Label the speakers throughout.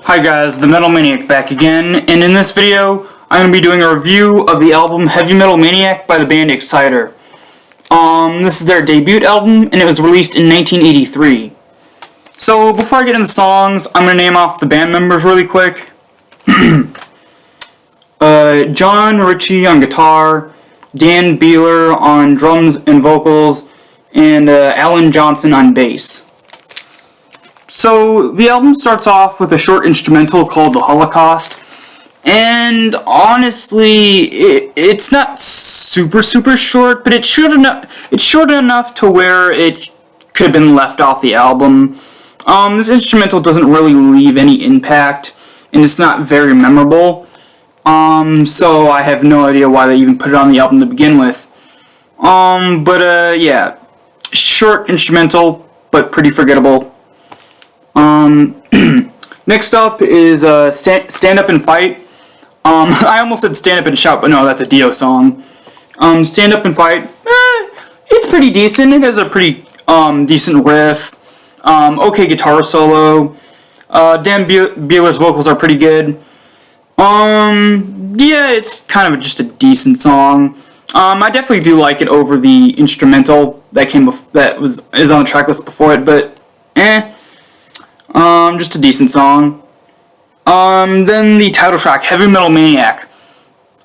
Speaker 1: Hi guys, the Metal Maniac back again, and in this video, I'm going to be doing a review of the album Heavy Metal Maniac by the band Exciter. This is their debut album, and it was released in 1983. So, before I get into the songs, I'm going to name off the band members really quick. John Ritchie on guitar, Dan Beeler on drums and vocals, and Alan Johnson on bass. So, the album starts off with a short instrumental called The Holocaust, and honestly, it's not super short, but it's short enough to where it could have been left off the album. This instrumental doesn't really leave any impact, and it's not very memorable, so I have no idea why they even put it on the album to begin with. Yeah, short instrumental, but pretty forgettable. Next up is Stand Up and Fight. I almost said Stand Up and Shout, but no, that's a Dio song. Stand Up and Fight, it's pretty decent. It has a pretty decent riff. Okay guitar solo. Dan Beeler's vocals are pretty good. Yeah, it's kind of just a decent song. I definitely do like it over the instrumental that is on the track list before it, but just a decent song. Then the title track, Heavy Metal Maniac.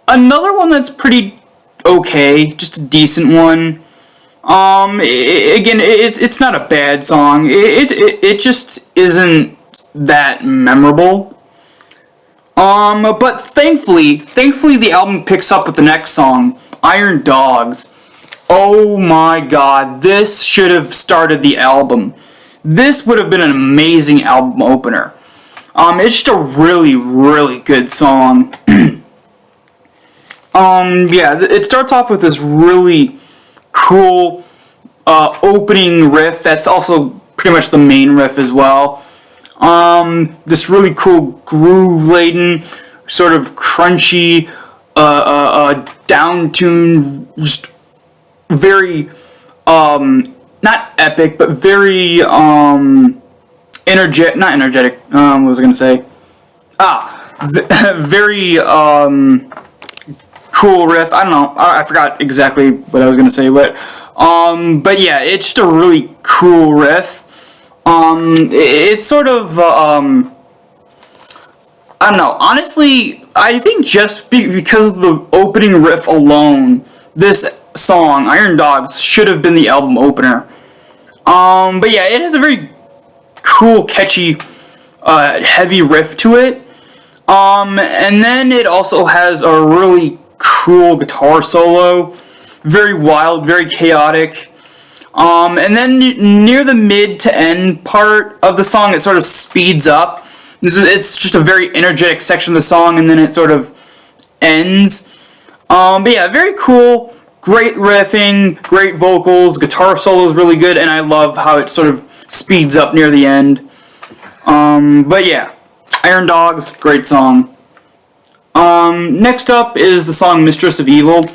Speaker 1: Another one that's pretty okay, just a decent one. It's not a bad song. It just isn't that memorable. But thankfully the album picks up with the next song, Iron Dogs. Oh my god, this should have started the album. This would have been an amazing album opener. It's just a really good song. Yeah, it starts off with this really cool opening riff that's also pretty much the main riff as well. This really cool groove-laden, sort of crunchy, down-tuned, just very, not epic, but very, not energetic, what was I going to say? Very, cool riff. I don't know, I forgot exactly what I was going to say, but yeah, it's just a really cool riff. It's sort of, I don't know, honestly, I think just because of the opening riff alone, this song, Iron Dogs, should have been the album opener. But yeah, it has a very cool, catchy, heavy riff to it. And then it also has a really cool guitar solo. Very wild, very chaotic. And then near the mid to end part of the song, it sort of speeds up. It's just a very energetic section of the song, and then it sort of ends. But yeah, very cool. Great riffing, great vocals, guitar solo is really good, and I love how it sort of speeds up near the end. But yeah, Iron Dogs, great song. Next up is the song Mistress of Evil.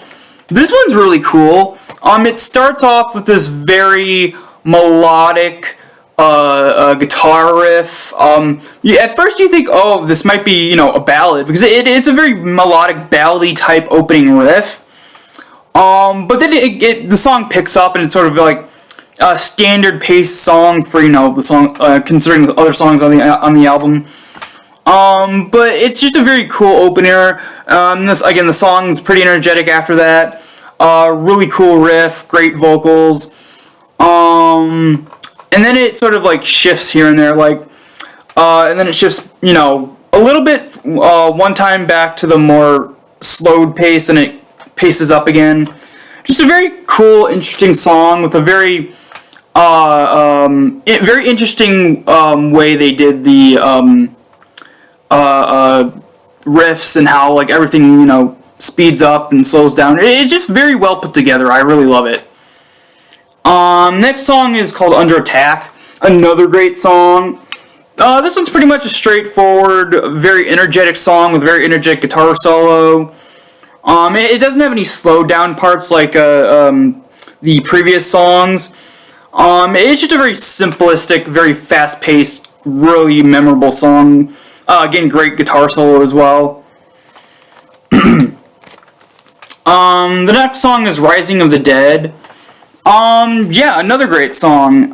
Speaker 1: This one's really cool. It starts off with this very melodic guitar riff. At first you think, oh, this might be, a ballad, because it is a very melodic, ballady type opening riff. But then the song picks up, and it's sort of like a standard pace song for, the song, considering the other songs on the album. But it's just a very cool opener. The song's pretty energetic after that. Really cool riff, great vocals. And then it sort of like shifts here and there, and then it shifts, a little bit, one time back to the more slowed pace, and it paces up again. Just a very cool, interesting song with a very, very interesting way they did the riffs, and how everything speeds up and slows down. It's just very well put together. I really love it. Next song is called Under Attack. Another great song. This one's pretty much a straightforward, very energetic song with a very energetic guitar solo. It doesn't have any slowed down parts like the previous songs. It's just a very simplistic, very fast-paced, really memorable song. Again, great guitar solo as well. The next song is Rising of the Dead. Yeah, another great song.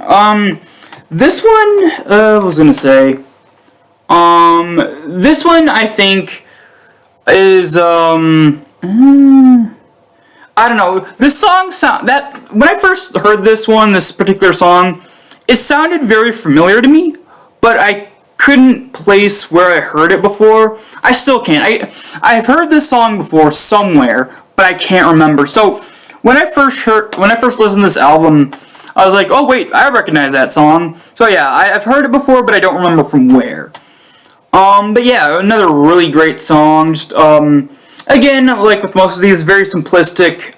Speaker 1: This one, I was gonna say, this one I think is, I don't know, this song when I first heard this particular song, it sounded very familiar to me, but I couldn't place where I heard it before. I still can't. I've heard this song before somewhere, but I can't remember. So when I first listened to this album, I was like, oh wait, I recognize that song. So yeah, I've heard it before, but I don't remember from where. But yeah, another really great song. Just again, like with most of these, very simplistic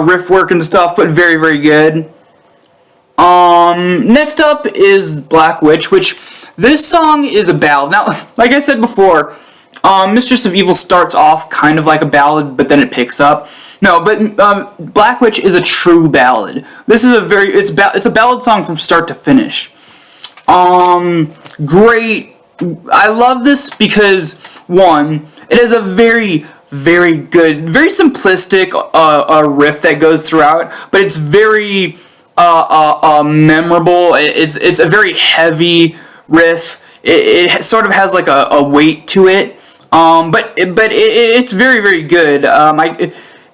Speaker 1: riff work and stuff, but very, very good. Next up is Black Witch, which this song is a ballad. Now, like I said before, Mistress of Evil starts off kind of like a ballad, but then it picks up. No, but Black Witch is a true ballad. This is it's a ballad song from start to finish. Great. I love this because, one, it is a very, very good, very simplistic riff that goes throughout, but it's very memorable. It's a very heavy riff. It sort of has like a weight to it, but it's very, very good.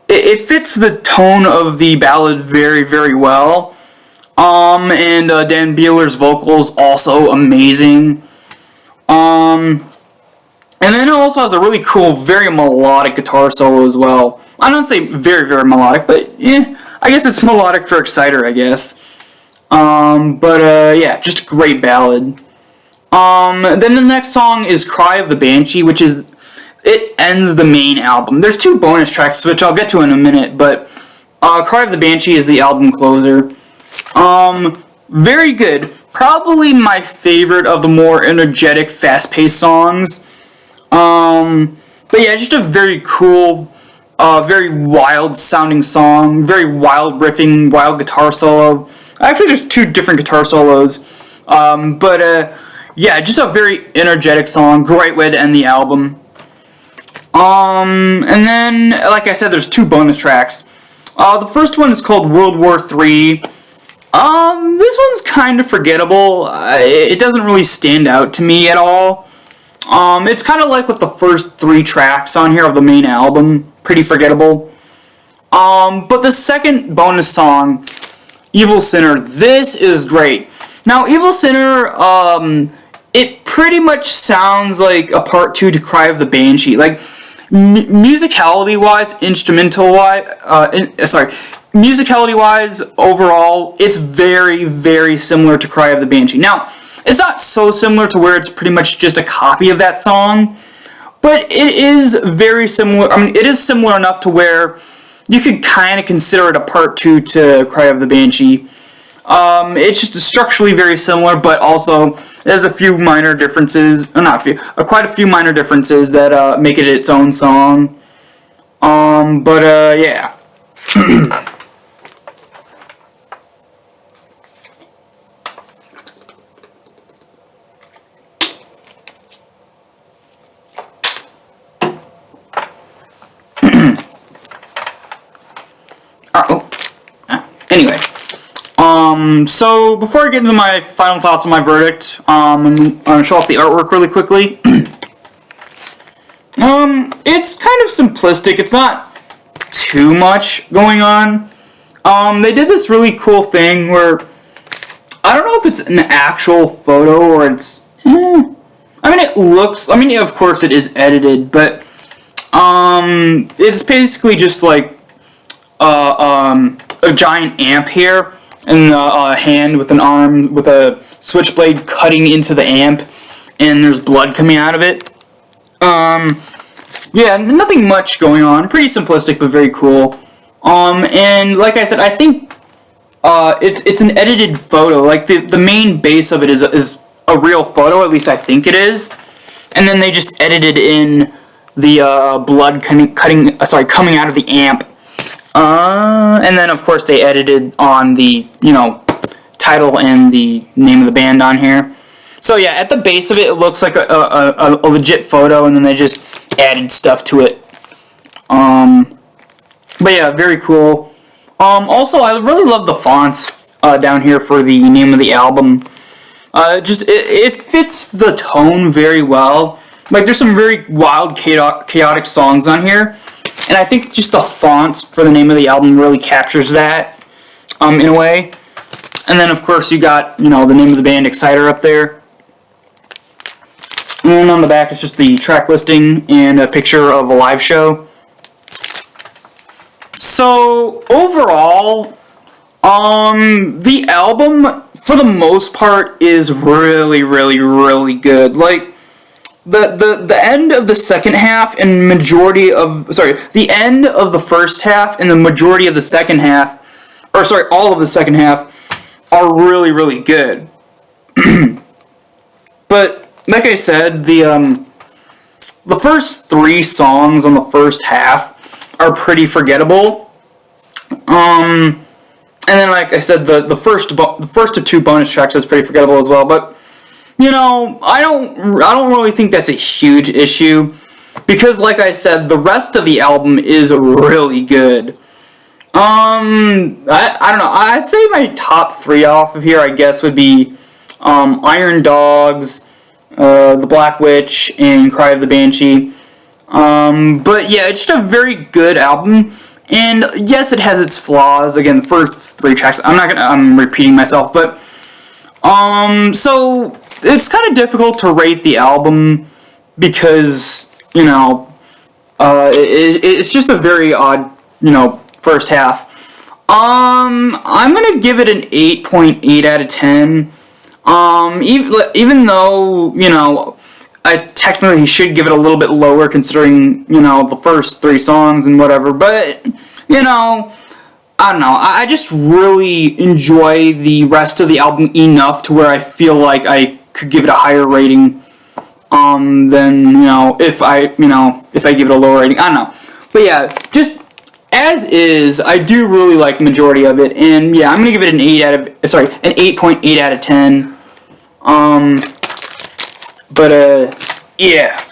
Speaker 1: It fits the tone of the ballad very, very well. And Dan Beehler's vocals also amazing. And then it also has a really cool, very melodic guitar solo as well. I don't say very, very melodic, but yeah, I guess it's melodic for Exciter, I guess. Yeah, just a great ballad. Then the next song is Cry of the Banshee, it ends the main album. There's 2 bonus tracks, which I'll get to in a minute, but Cry of the Banshee is the album closer. Very good. Probably my favorite of the more energetic, fast-paced songs. But yeah, just a very cool, very wild-sounding song. Very wild riffing, wild guitar solo. Actually, there's 2 different guitar solos. Yeah, just a very energetic song. Great way to end the album. And then, like I said, there's 2 bonus tracks. The first one is called World War III. This one's kind of forgettable. It doesn't really stand out to me at all. It's kind of like with the first 3 tracks on here of the main album. Pretty forgettable. But the second bonus song, Evil Sinner, this is great. Now, Evil Sinner, it pretty much sounds like a part 2 to Cry of the Banshee. Like, musicality-wise, musicality-wise, overall, it's very, very similar to Cry of the Banshee. Now, it's not so similar to where it's pretty much just a copy of that song, but it is very similar. I mean, it is similar enough to where you could kind of consider it a part 2 to Cry of the Banshee. It's just structurally very similar, but also there's a few minor differences, quite a few minor differences that make it its own song. Yeah. Anyway, so before I get into my final thoughts on my verdict, I'm gonna show off the artwork really quickly. It's kind of simplistic. It's not too much going on. They did this really cool thing where I don't know if it's an actual photo or it's. Of course it is edited, but it's basically just like a giant amp here, and a hand with an arm with a switchblade cutting into the amp, and there's blood coming out of it. Yeah, nothing much going on. Pretty simplistic, but very cool. And like I said, I think it's an edited photo. Like the main base of it is a real photo. At least I think it is. And then they just edited in the blood coming out of the amp. And then, of course, they edited on the, title and the name of the band on here. So yeah, at the base of it, it looks like a legit photo, and then they just added stuff to it. But yeah, very cool. Also, I really love the fonts down here for the name of the album. It fits the tone very well. Like, there's some very wild, chaotic songs on here, and I think just the fonts for the name of the album really captures that in a way. And then, of course, you got, the name of the band, Exciter, up there. And then on the back, it's just the track listing and a picture of a live show. So, overall, the album, for the most part, is really, really, really good. Like, the end of the second half and the end of the first half and the majority of the second half, all of the second half, are really, really good. But, like I said, the first 3 songs on the first half are pretty forgettable. And then, like I said, the first of 2 bonus tracks is pretty forgettable as well. But I don't really think that's a huge issue, because, like I said, the rest of the album is really good. I don't know. I'd say my top 3 off of here, I guess, would be Iron Dogs, The Black Witch, and Cry of the Banshee. But yeah, it's just a very good album. And yes, it has its flaws. Again, the first 3 tracks, I'm repeating myself, but so it's kind of difficult to rate the album because it's just a very odd first half. I'm gonna give it an 8.8 out of 10. Even though I technically should give it a little bit lower considering, the first 3 songs and whatever, but, I don't know, I just really enjoy the rest of the album enough to where I feel like I could give it a higher rating, than, if I give it a lower rating, I don't know. But yeah, just as is, I do really like the majority of it, and yeah, I'm gonna give it an 8.8 out of 10. Yeah.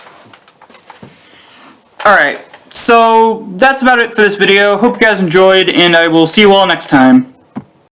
Speaker 1: Alright, so that's about it for this video. Hope you guys enjoyed, and I will see you all next time.